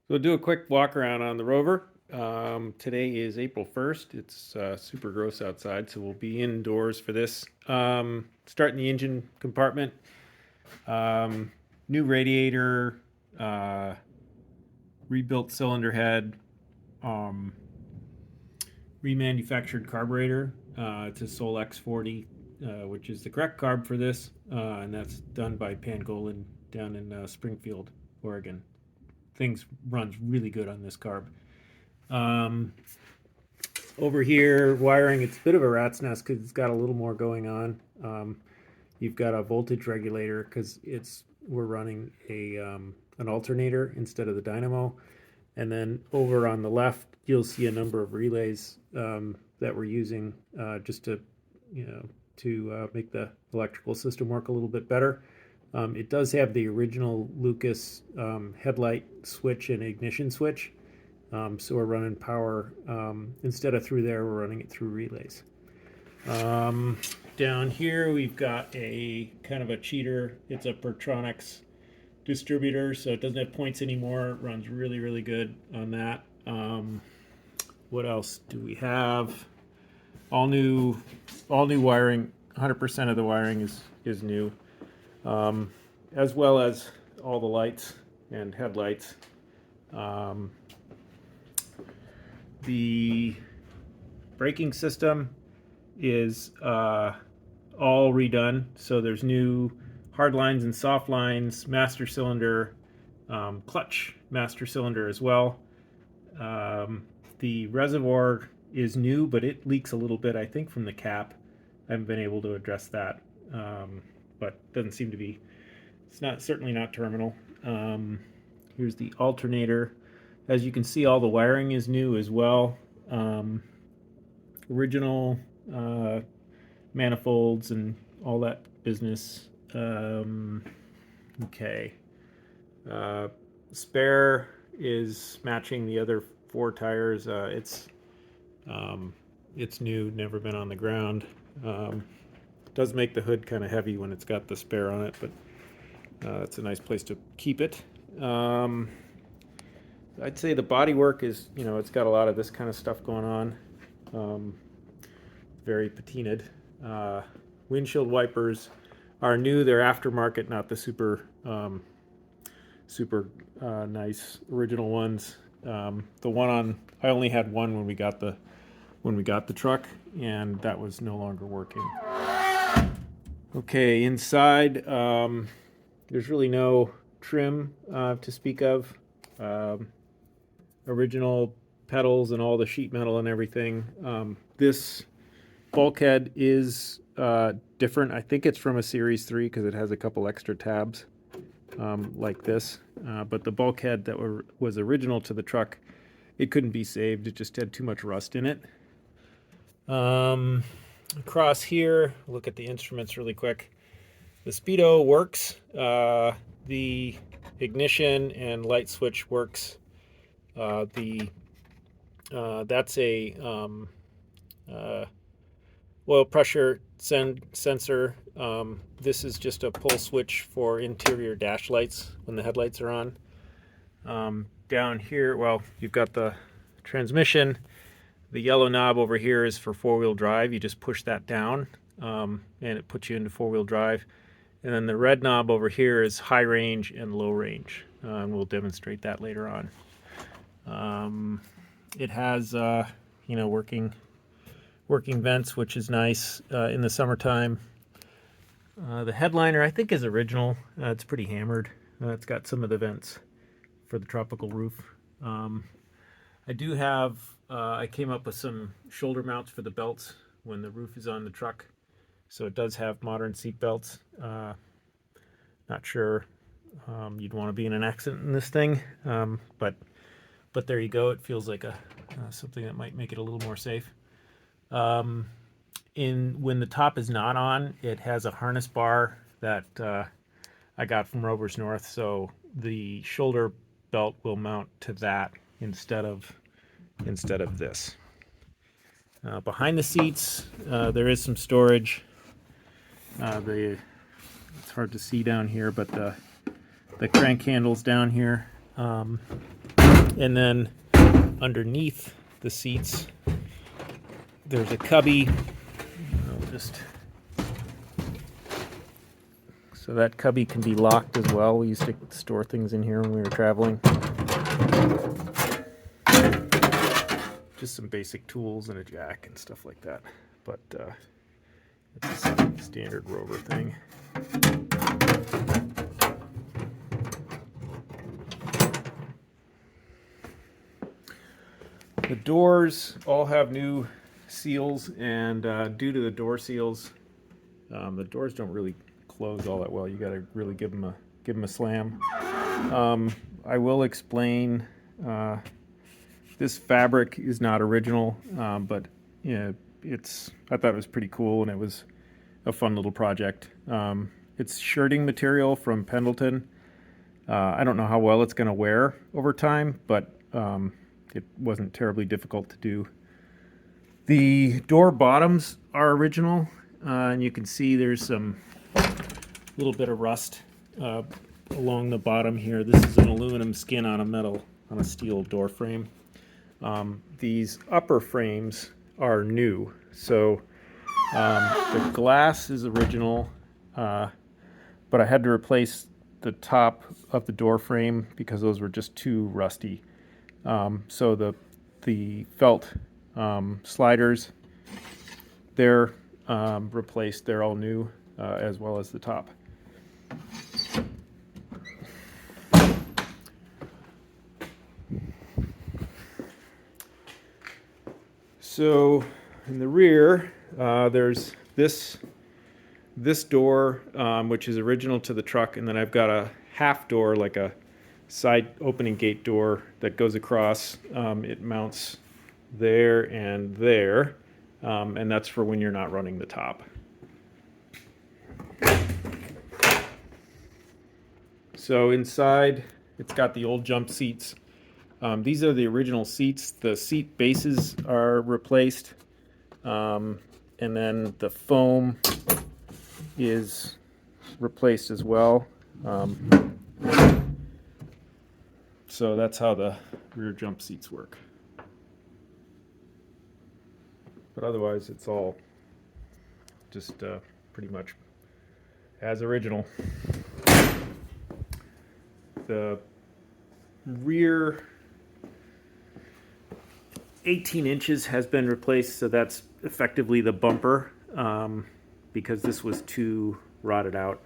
So we'll do a quick walk around on the rover. Today is April 1st. It's super gross outside, so we'll be indoors for this. Starting the engine compartment. New radiator, rebuilt cylinder head, um, remanufactured carburetor. It's a Sol X40, which is the correct carb for this, and that's done by Pangolin down in Springfield, Oregon. Things runs really good on this carb. Over here, wiring, it's a bit of a rat's nest because it's got a little more going on. You've got a voltage regulator because we're running an alternator instead of the dynamo. And then over on the left, you'll see a number of relays that we're using just to make the electrical system work a little bit better. It does have the original Lucas headlight switch and ignition switch. So we're running power, instead of through there, we're running it through relays. Down here, we've got a kind of a cheater. It's a Pertronics distributor, so it doesn't have points anymore. It runs really, really good on that. What else do we have? All new wiring. 100% of the wiring is new. As well as all the lights and headlights. The braking system is all redone, so there's new hard lines and soft lines, master cylinder, clutch master cylinder as well. The reservoir is new, but it leaks a little bit, I think, from the cap. I haven't been able to address that. But doesn't seem to be, certainly not terminal. Here's the alternator. As you can see, all the wiring is new as well. Original manifolds and all that business. Okay. Spare is matching the other 4 tires. It's new, never been on the ground. Does make the hood kind of heavy when it's got the spare on it, but it's a nice place to keep it. I'd say the bodywork is, it's got a lot of this kind of stuff going on. Very patinaed. Windshield wipers are new. They're aftermarket, not the super nice original ones. The one on, I only had one when we got the truck, and that was no longer working. Okay, inside, there's really no trim to speak of. Original pedals and all the sheet metal and everything. This bulkhead is different. I think it's from a Series 3 because it has a couple extra tabs like this. But the bulkhead that was original to the truck, it couldn't be saved. It just had too much rust in it. Across here, look at the instruments really quick. The speedo works. The ignition and light switch works. That's a oil pressure sensor. This is just a pull switch for interior dash lights when the headlights are on. Down here, well, you've got the transmission. The yellow knob over here is for 4-wheel drive. You just push that down, and it puts you into 4-wheel drive. And then the red knob over here is high range and low range. And we'll demonstrate that later on. It has, working vents, which is nice in the summertime. The headliner, I think, is original. It's pretty hammered. It's got some of the vents for the tropical roof. I do have, I came up with some shoulder mounts for the belts when the roof is on the truck. So it does have modern seat belts. Not sure you'd want to be in an accident in this thing, but there you go. It feels like something that might make it a little more safe. When the top is not on, it has a harness bar that I got from Rovers North, so the shoulder belt will mount to that instead of this. Behind the seats, there is some storage. It's hard to see down here, but the crank handle's down here. And then underneath the seats, there's a cubby. So that cubby can be locked as well. We used to store things in here when we were traveling. Just some basic tools and a jack and stuff like that. But it's a standard Rover thing. The doors all have new seals, and due to the door seals, the doors don't really close all that well. You got to really give them a slam. I will explain. This fabric is not original, but yeah, I thought it was pretty cool, and it was a fun little project. It's shirting material from Pendleton. I don't know how well it's going to wear over time, but it wasn't terribly difficult to do. The door bottoms are original, and you can see there's some little bit of rust along the bottom here. This is an aluminum skin on a steel door frame. These upper frames are new, so the glass is original, but I had to replace the top of the door frame because those were just too rusty. So the felt sliders, they're replaced. They're all new, as well as the top. So in the rear, there's this door, which is original to the truck, and then I've got a half door, like a side opening gate door that goes across. It mounts there and there, and that's for when you're not running the top. So inside, it's got the old jump seats. These are the original seats. The seat bases are replaced, and then the foam is replaced as well. So that's how the rear jump seats work. But otherwise, it's all just pretty much as original. The rear 18 inches has been replaced, so that's effectively the bumper, because this was too rotted out.